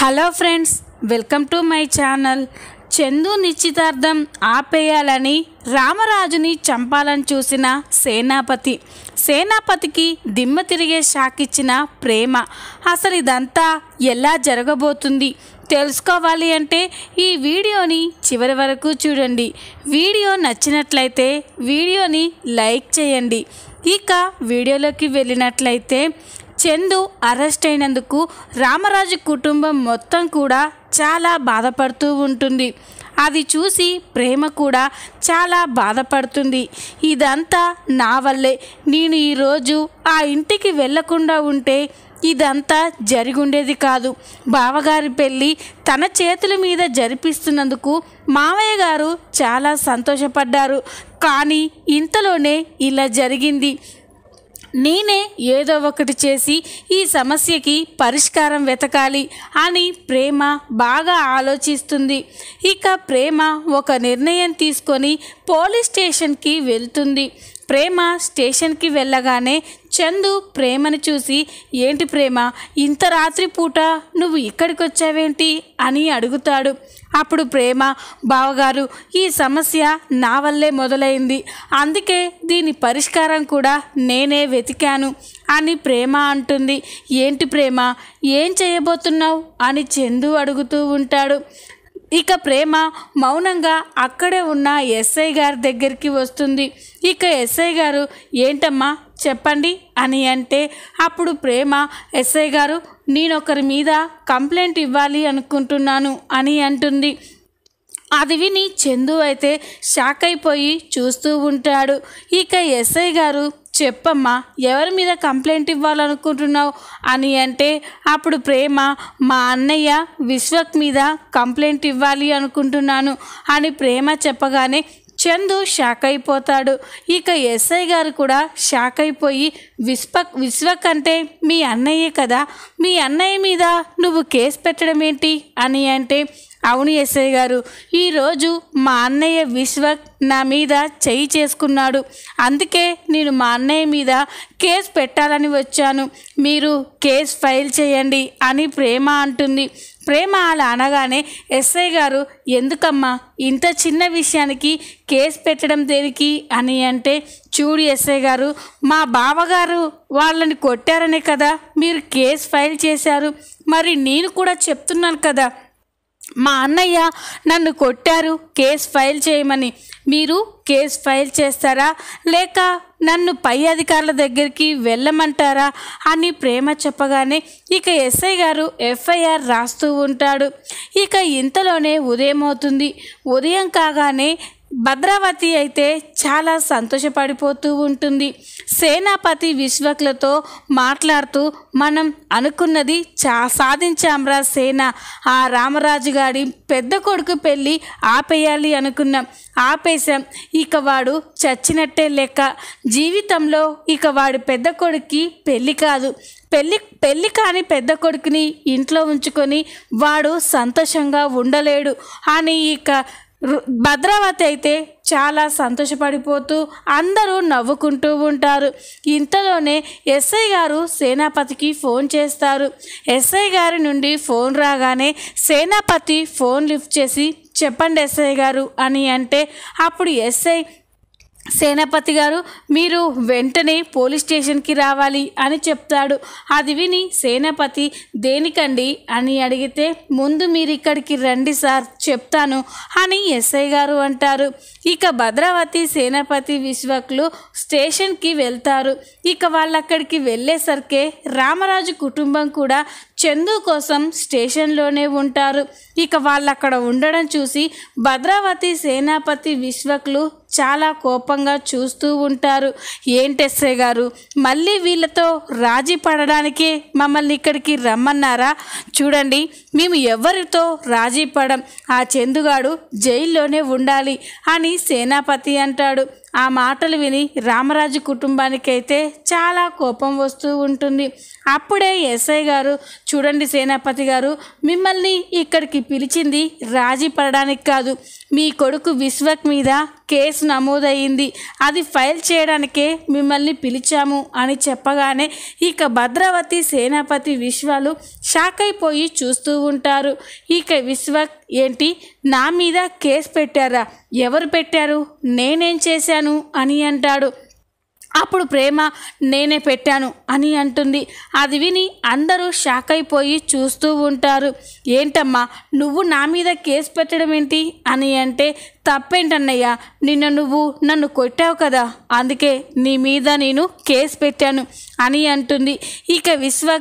Hello friends, welcome to my channel. Chandu నిశ్చితార్థం ఆపేయాలని రామరాజుని చంపాలని చూసిన సేనాపతికి దిమ్మ తిరిగే షాక్ ఇచ్చిన ప్రేమ. అసలు ఇదంతా ఎలా జరగబోతుంది తెలుసుకోవాలి అంటే ఈ వీడియోని చివరి వరకు చూడండి. వీడియో నచ్చినట్లయితే వీడియోని లైక్ చేయండి. ఇక వీడియోలోకి వెళ్ళినట్లయితే, చందు అరెస్ట్ అయినందుకు రామరాజు కుటుంబం మొత్తం కూడా చాలా బాధపడుతూ ఉంటుంది. అది చూసి ప్రేమ కూడా చాలా బాధపడుతుంది. ఇదంతా నా వల్లే, నేను ఈరోజు ఆ ఇంటికి వెళ్ళకుండా ఉంటే ఇదంతా జరిగుండేది కాదు. బావగారి పెళ్ళి తన చేతుల మీద జరిపిస్తున్నందుకు మావయ్య గారు చాలా సంతోషపడ్డారు. కానీ ఇంతలోనే ఇలా జరిగింది. నేనే ఏదో ఒకటి చేసి ఈ సమస్యకి పరిష్కారం వెతకాలి అని ప్రేమ బాగా ఆలోచిస్తుంది. ఇక ప్రేమ ఒక నిర్ణయం తీసుకొని పోలీస్ స్టేషన్కి వెళ్తుంది. ప్రేమ స్టేషన్కి వెళ్ళగానే చందు ప్రేమను చూసి, ఏంటి ప్రేమ, ఇంత రాత్రిపూట నువ్వు ఇక్కడికి వచ్చావేంటి అని అడుగుతాడు. అప్పుడు ప్రేమ, బావగారు, ఈ సమస్య నా వల్లే మొదలైంది, అందుకే దీని పరిష్కారం కూడా నేనే వెతికాను అని ప్రేమ అంటుంది. ఏంటి ప్రేమ, ఏం చేయబోతున్నావు అని చందు అడుగుతూ ఉంటాడు. ఇక ప్రేమ మౌనంగా అక్కడే ఉన్న ఎస్ఐ గారి దగ్గరికి వస్తుంది. ఇక ఎస్ఐ గారు, ఏంటమ్మా చెప్పండి అని అంటే, అప్పుడు ప్రేమ, ఎస్ఐ గారు, నేనొకరి మీద కంప్లైంట్ ఇవ్వాలి అనుకుంటున్నాను అని అంటుంది. అది విని చందు అయితే షాక్ అయిపోయి చూస్తూ ఉంటాడు. ఇక ఎస్ఐ గారు, చెప్పమ్మా, ఎవరి మీద కంప్లైంట్ ఇవ్వాలనుకుంటున్నావు అని అంటే, అప్పుడు ప్రేమ, మా అన్నయ్య విశ్వక్ మీద కంప్లైంట్ ఇవ్వాలి అనుకుంటున్నాను అని ప్రేమ చెప్పగానే చందు షాక్ అయిపోతాడు. ఇక ఎస్ఐ గారు కూడా షాక్ అయిపోయి, విశ్వక్ అంటే మీ అన్నయ్యే కదా, మీ అన్నయ్య మీద నువ్వు కేసు పెట్టడం ఏంటి అని అంటే, అవును ఎస్ఐ గారు, ఈరోజు మా అన్నయ్య విశ్వక్ నా మీద చెయ్యి చేసుకున్నాడు, అందుకే నేను మా అన్నయ్య మీద కేసు పెట్టాలని వచ్చాను, మీరు కేసు ఫైల్ చేయండి అని ప్రేమ అంటుంది. ప్రేమ అలా అనగానే ఎస్ఐ గారు, ఎందుకమ్మా ఇంత చిన్న విషయానికి కేసు పెట్టడం దేనికి అని అంటే, చూడు ఎస్ఐ గారు, మా బావగారు వాళ్ళని కొట్టారనే కదా మీరు కేసు ఫైల్ చేశారు, మరి నేను కూడా చెప్తున్నాను కదా, మా అన్నయ్య నన్ను కొట్టారు కేసు ఫైల్ చేయమని, మీరు కేసు ఫైల్ చేస్తారా లేక నన్ను పై అధికారుల దగ్గరికి వెళ్ళమంటారా అని ప్రేమ చెప్పగానే ఇక ఎస్ఐ గారు ఎఫ్ఐఆర్ రాస్తూ ఉంటాడు. ఇక ఇంతలోనే ఉదయం అవుతుంది. ఉదయం కాగానే భద్రావతి అయితే చాలా సంతోషపడిపోతూ ఉంటుంది. సేనాపతి విశ్వక్లతో మాట్లాడుతూ, మనం అనుకున్నది సాధించాంరా సేన, ఆ రామరాజు గారి పెద్ద కొడుకు పెళ్ళి ఆపేయాలి అనుకున్నాం, ఆపేశాం, ఇక వాడు చచ్చినట్టే లెక్క, జీవితంలో ఇక వాడి పెద్ద కొడుక్కి పెళ్ళి కాదు, పెళ్ళి కాని పెద్ద కొడుకుని ఇంట్లో ఉంచుకొని వాడు సంతోషంగా ఉండలేడు అని ఇక భద్రావతి అయితే చాలా సంతోషపడిపోతూ అందరూ నవ్వుకుంటూ ఉంటారు. ఇంతలోనే ఎస్ఐ గారు సేనాపతికి ఫోన్ చేస్తారు. ఎస్ఐ గారి నుండి ఫోన్ రాగానే సేనాపతి ఫోన్ లిఫ్ట్ చేసి, చెప్పండి ఎస్ఐ గారు అని అంటే, అప్పుడు ఎస్ఐ, సేనాపతి గారు, మీరు వెంటనే పోలీస్ స్టేషన్కి రావాలి అని చెప్తాడు. అది విని సేనాపతి, దేనికండి అని అడిగితే, ముందు మీరు ఇక్కడికి రండి సార్ చెప్తాను అని ఎస్ఐ గారు అంటారు. ఇక భద్రావతి, సేనాపతి, విశ్వక్లు స్టేషన్కి వెళ్తారు. ఇక వాళ్ళు అక్కడికి వెళ్ళేసరికే రామరాజు కుటుంబం కూడా చందు కోసం స్టేషన్లోనే ఉంటారు. ఇక వాళ్ళు అక్కడ ఉండడం చూసి భద్రావతి, సేనాపతి, విశ్వక్లు చాలా కోపంగా చూస్తూ ఉంటారు. ఏంటి ఎస్ఐ గారు, మళ్ళీ వీళ్ళతో రాజీ పడడానికే మమ్మల్ని ఇక్కడికి రమ్మన్నారా? చూడండి, మేము ఎవరితో రాజీ పడం, ఆ చందుగాడు జైల్లోనే ఉండాలి అని సేనాపతి అంటాడు. ఆ మాటలు విని రామరాజు కుటుంబానికైతే చాలా కోపం వస్తూ ఉంటుంది. అప్పుడే ఎస్ఐ గారు, చూడండి సేనాపతి గారు, మిమ్మల్ని ఇక్కడికి పిలిచింది రాజీ పడడానికి కాదు, మీ కొడుకు విశ్వక్ మీద కేసు నమోదయ్యింది, అది ఫైల్ చేయడానికే మిమ్మల్ని పిలిచాము అని చెప్పగానే ఇక భద్రావతి, సేనాపతి, విశ్వాలు షాక్ అయిపోయి చూస్తూ ఉంటారు. ఇక విశ్వ ఏంటి నా మీద కేసు పెట్టారా? ఎవరు పెట్టారు? నేనేం చేశాను అని అంటాడు. అప్పుడు ప్రేమ నేనే పెట్టాను అని అంటుంది. అది విని అందరూ షాక్ అయిపోయి చూస్తూ ఉంటారు. ఏంటమ్మా నువ్వు నా మీద కేసు పెట్టడం ఏంటి అని అంటే, తప్పేంటన్నయ్య, నువ్వు నన్ను కొట్టావు కదా, అందుకే నీ మీద నేను కేసు పెట్టాను అని అంటుంది. ఇక విశ్వ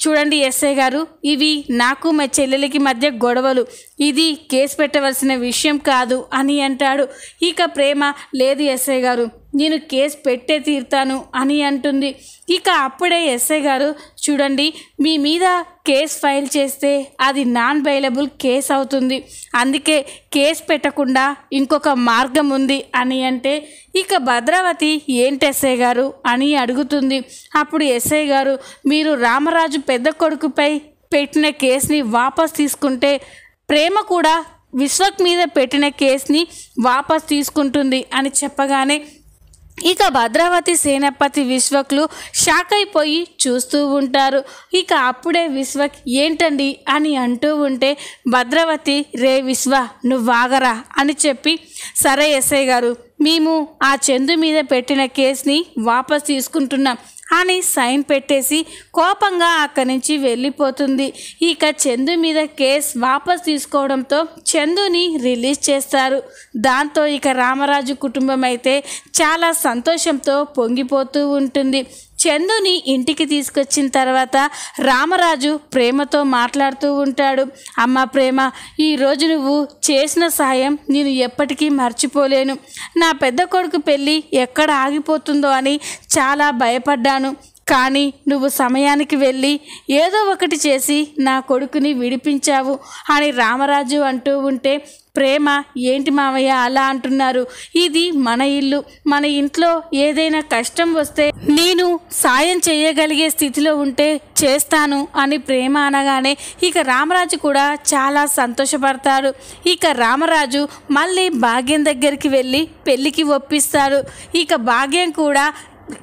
చూడండి ఎస్ఐ గారు, ఇవి నాకు మా చెల్లెలకి మధ్య గొడవలు, ఇది కేసు పెట్టవలసిన విషయం కాదు అని అంటాడు. ఇక ప్రేమ లేదు ఎస్ఐ గారు, నేను కేసు పెట్టే తీరుతాను అని అంటుంది. ఇక అప్పుడే ఎస్ఐ గారు చూడండి, మీ మీద కేసు ఫైల్ చేస్తే అది నాన్ బెయిలబుల్ కేసు అవుతుంది, అందుకే కేసు పెట్టకుండా ఇంకొక మార్గం ఉంది అని అంటే, ఇక భద్రావతి ఏంటి ఎస్ఐ గారు అని అడుగుతుంది. అప్పుడు ఎస్ఐ గారు మీరు రామరాజు పెద్ద కొడుకుపై పెట్టిన కేసుని వాపస్ తీసుకుంటే ప్రేమ కూడా విశ్వక్ మీద పెట్టిన కేసుని వాపస్ తీసుకుంటుంది అని చెప్పగానే ఇక భద్రావతి, సేనాపతి, విశ్వక్లు షాక్ అయిపోయి చూస్తూ ఉంటారు. ఇక అప్పుడే విశ్వక్ ఏంటండి అని అంటూ ఉంటే భద్రావతి రే విశ్వ నువ్వాగరా అని చెప్పి, సరే ఎస్ఐ గారు మేము ఆ చందు మీద పెట్టిన కేసుని వాపస్ తీసుకుంటున్నాం అని సైన్ పెట్టేసి కోపంగా అక్కడి నుంచి వెళ్ళిపోతుంది. ఇక చందు మీద కేసు వాపస్ తీసుకోవడంతో చందుని రిలీజ్ చేస్తారు. దాంతో ఇక రామరాజు కుటుంబం అయితే చాలా సంతోషంతో పొంగిపోతూ ఉంటుంది. చందుని ఇంటికి తీసుకొచ్చిన తర్వాత రామరాజు ప్రేమతో మాట్లాడుతూ ఉంటాడు. అమ్మ ప్రేమ, ఈరోజు నువ్వు చేసిన సాయం నేను ఎప్పటికీ మర్చిపోలేను. నా పెద్ద కొడుకు పెళ్ళి ఎక్కడ ఆగిపోతుందో అని చాలా భయపడ్డాను, కానీ నువ్వు సమయానికి వెళ్ళి ఏదో ఒకటి చేసి నా కొడుకుని విడిపించావు అని రామరాజు అంటూ ఉంటే, ప్రేమ ఏంటి మావయ్య అలా అంటున్నారు, ఇది మన ఇల్లు, మన ఇంట్లో ఏదైనా కష్టం వస్తే నేను సాయం చేయగలిగే స్థితిలో ఉంటే చేస్తాను అని ప్రేమ అనగానే ఇక రామరాజు కూడా చాలా సంతోషపడతాడు. ఇక రామరాజు మళ్ళీ భాగ్యం దగ్గరికి వెళ్ళి పెళ్ళికి ఒప్పిస్తాడు. ఇక భాగ్యం కూడా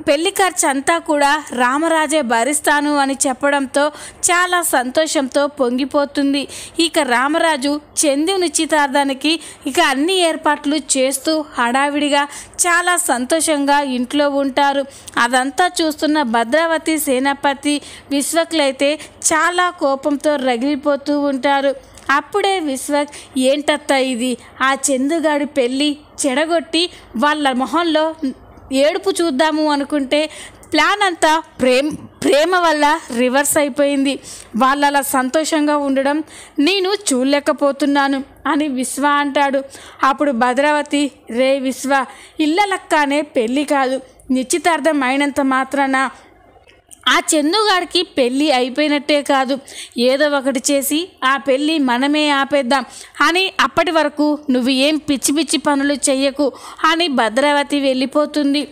పెళ్లి ఖర్చు అంతా కూడా రామరాజే భరిస్తాను అని చెప్పడంతో చాలా సంతోషంతో పొంగిపోతుంది. ఇక రామరాజు చందు నిశ్చితార్థానికి ఇక అన్ని ఏర్పాట్లు చేస్తూ హడావిడిగా చాలా సంతోషంగా ఇంట్లో ఉంటారు. అదంతా చూస్తున్న భద్రావతి, సేనాపతి, విశ్వక్లైతే చాలా కోపంతో రగిలిపోతూ ఉంటారు. అప్పుడే విశ్వక్ ఏంటత్తా ఇది, ఆ చందుగాడి పెళ్ళి చెడగొట్టి వాళ్ళ మొహంలో ఏడుపు చూద్దాము అనుకుంటే ప్లాన్ అంతా ప్రేమ వల్ల రివర్స్ అయిపోయింది. వాళ్ళు అలా సంతోషంగా ఉండడం నేను చూడలేకపోతున్నాను అని విశ్వ అంటాడు. అప్పుడు భద్రావతి రే విశ్వ, ఇళ్ళలక్కానే పెళ్ళి కాదు, నిశ్చితార్థం అయినంత మాత్రాన ఆ చందుగాడికి పెళ్ళి అయిపోయినట్టే కాదు, ఏదో ఒకటి చేసి ఆ పెళ్ళి మనమే ఆపేద్దాం అని, అప్పటి వరకు నువ్వు ఏం పిచ్చి పిచ్చి పనులు చెయ్యకు అని భద్రావతి వెళ్ళిపోతుంది.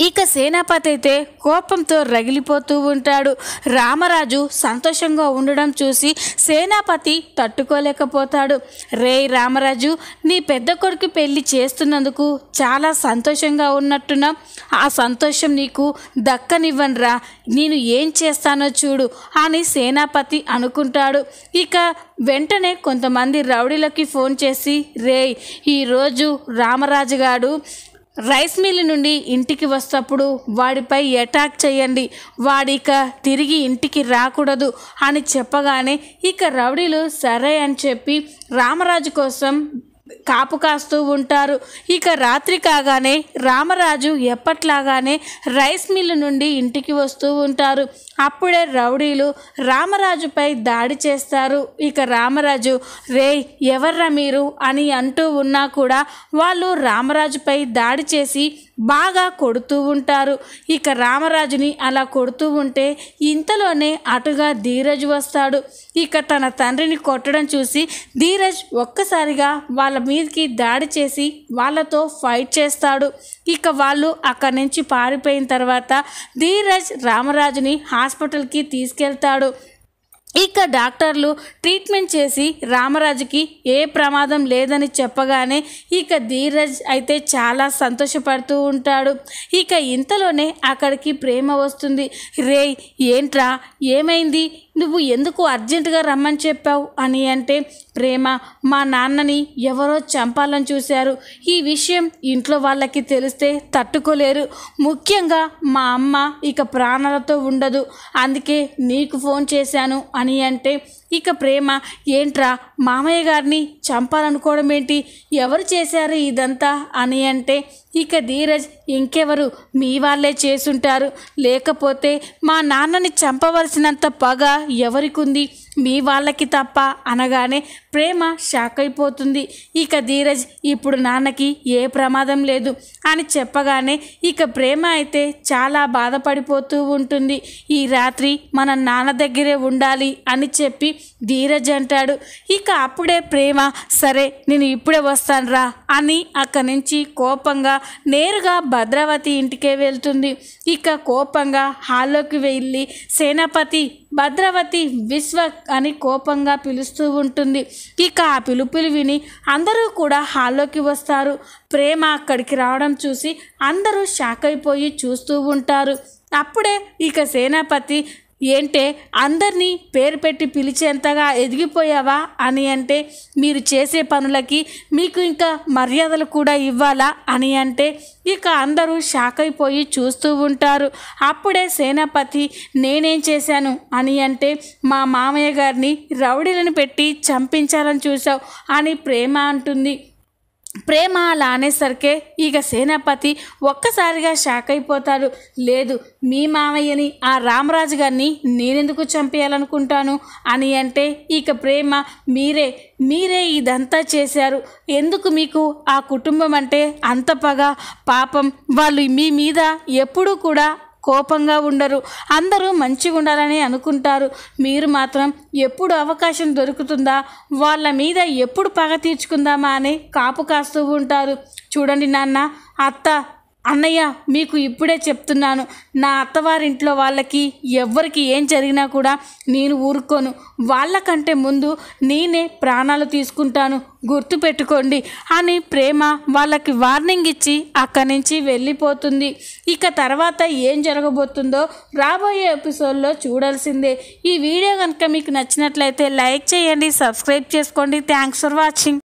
ఇక సేనాపతి అయితే కోపంతో రగిలిపోతూ ఉంటాడు. రామరాజు సంతోషంగా ఉండడం చూసి సేనాపతి తట్టుకోలేకపోతాడు. రే రామరాజు, నీ పెద్ద కొడుకు పెళ్లి చేస్తున్నందుకు చాలా సంతోషంగా ఉన్నట్టున్నాం, ఆ సంతోషం నీకు దక్కనివ్వనురా, నేను ఏం చేస్తానో చూడు అని సేనాపతి అనుకుంటాడు. ఇక వెంటనే కొంతమంది రౌడీలకి ఫోన్ చేసి, రే ఈరోజు రామరాజు గారు రైస్ మిల్ నుండి ఇంటికి వస్తప్పుడు వాడిపై అటాక్ చేయండి, వాడిక తిరిగి ఇంటికి రాకూడదు అని చెప్పగానే ఇక రౌడీలు సరే అని చెప్పి రామరాజు కోసం కాపు కాస్తూ ఉంటారు. ఇక రాత్రి కాగానే రామరాజు ఎప్పట్లాగానే రైస్ మిల్లు నుండి ఇంటికి వస్తూ ఉంటారు. అప్పుడే రౌడీలు రామరాజుపై దాడి చేస్తారు. ఇక రామరాజు రే ఎవర్రా మీరు అని అంటూ ఉన్నా కూడా వాళ్ళు రామరాజుపై దాడి చేసి బాగా కొడుతూ ఉంటారు. ఇక రామరాజుని అలా కొడుతూ ఉంటే ఇంతలోనే అటుగా ధీరజ్ వస్తాడు. ఇక తన తండ్రిని కొట్టడం చూసి ధీరజ్ ఒక్కసారిగా వాళ్ళ మీదకి దాడి చేసి వాళ్ళతో ఫైట్ చేస్తాడు. ఇక వాళ్ళు అక్కడి నుంచి పారిపోయిన తర్వాత ధీరజ్ రామరాజుని హాస్పిటల్కి తీసుకెళ్తాడు. ఇక డాక్టర్లు ట్రీట్మెంట్ చేసి రామరాజుకి ఏ ప్రమాదం లేదని చెప్పగానే ఇక ధీరజ్ అయితే చాలా సంతోషపడుతూ ఉంటాడు. ఇక ఇంతలోనే అక్కడికి ప్రేమ వస్తుంది. రే ఏంట్రా ఏమైంది, నువ్వు ఎందుకు అర్జెంటుగా రమ్మని చెప్పావు అని అంటే, ప్రేమ మా నాన్నని ఎవరో చంపాలని చూశారు. ఈ విషయం ఇంట్లో వాళ్ళకి తెలిస్తే తట్టుకోలేరు. ముఖ్యంగా మా అమ్మ ఇక ప్రాణాలతో ఉండదు. అందుకే నీకు ఫోన్ చేశాను అని అంటే, ఇక ప్రేమ ఏంట్రా మామయ్య గారిని చంపాలనుకోవడం ఏంటి, ఎవరు చేశారు ఇదంతా అని అంటే, ఇక ధీరజ్ ఇంకెవరు మీ వాళ్ళే చేసుంటారు, లేకపోతే మా నాన్నని చంపవలసినంత పగ ఎవరికి ఉంది, మీ వాళ్ళకి తప్ప అనగానే ప్రేమ షాక్ అయిపోతుంది. ఇక ధీరజ్ ఇప్పుడు నాన్నకి ఏ ప్రమాదం లేదు అని చెప్పగానే ఇక ప్రేమ అయితే చాలా బాధపడిపోతూ ఉంటుంది. ఈ రాత్రి మన నాన్న దగ్గరే ఉండాలి అని చెప్పి ధీరజ్ అంటాడు. ఇక అప్పుడే ప్రేమ సరే నేను ఇప్పుడే వస్తానురా అని అక్కడి నుంచి కోపంగా నేరుగా భద్రావతి ఇంటికే వెళ్తుంది. ఇక కోపంగా హాల్లోకి వెళ్ళి సేనాపతి భద్రావతి విశ్వ అని కోపంగా పిలుస్తూ ఉంటుంది. ఇక ఆ పిలుపులు విని అందరూ కూడా హాల్లోకి వస్తారు. ప్రేమ అక్కడికి రావడం చూసి అందరూ షాక్ అయిపోయి చూస్తూ ఉంటారు. అప్పుడే ఇక సేనాపతి ఏంటే అందరినీ పేరు పెట్టి పిలిచేంతగా ఎదిగిపోయావా అని అంటే, మీరు చేసే పనులకి మీకు ఇంకా మర్యాదలు కూడా ఇవ్వాలా అని అంటే, ఇక అందరూ షాక్ అయిపోయి చూస్తూ ఉంటారు. అప్పుడే సేనాపతి నేనేం చేశాను అని అంటే, మా మామయ్య గారిని రౌడీలను పెట్టి చంపించాలని చూసావు అని ప్రేమ అంటుంది. ప్రేమ అలా అనేసరికే ఇక సేనాపతి ఒక్కసారిగా షాక్ అయిపోతాడు. లేదు మీ మామయ్యని ఆ రామరాజు గారిని నేనెందుకు చంపేయాలనుకుంటాను అని అంటే, ఇక ప్రేమ మీరే ఇదంతా చేశారు, ఎందుకు మీకు ఆ కుటుంబం అంటే అంత పగ, పాపం వాళ్ళు మీ మీద ఎప్పుడూ కూడా కోపంగా ఉండరు, అందరూ మంచిగా ఉండాలని అనుకుంటారు. మీరు మాత్రం ఎప్పుడు అవకాశం దొరుకుతుందా వాళ్ళ మీద ఎప్పుడు పగ తీర్చుకుందామా అని కాపు కాస్తూ ఉంటారు. చూడండి నాన్న, అత్త, అన్నయ్య మీకు ఇప్పుడే చెప్తున్నాను, నా అత్తవారింట్లో వాళ్ళకి ఎవ్వరికి ఏం జరిగినా కూడా నేను ఊరుకోను. వాళ్ళకంటే ముందు నేనే ప్రాణాలు తీసుకుంటాను, గుర్తుపెట్టుకోండి అని ప్రేమ వాళ్ళకి వార్నింగ్ ఇచ్చి అక్కడి నుంచి వెళ్ళిపోతుంది. ఇక తర్వాత ఏం జరగబోతుందో రాబోయే ఎపిసోడ్లో చూడాల్సిందే. ఈ వీడియో కనుక మీకు నచ్చినట్లయితే లైక్ చేయండి, సబ్స్క్రైబ్ చేసుకోండి. Thanks for watching.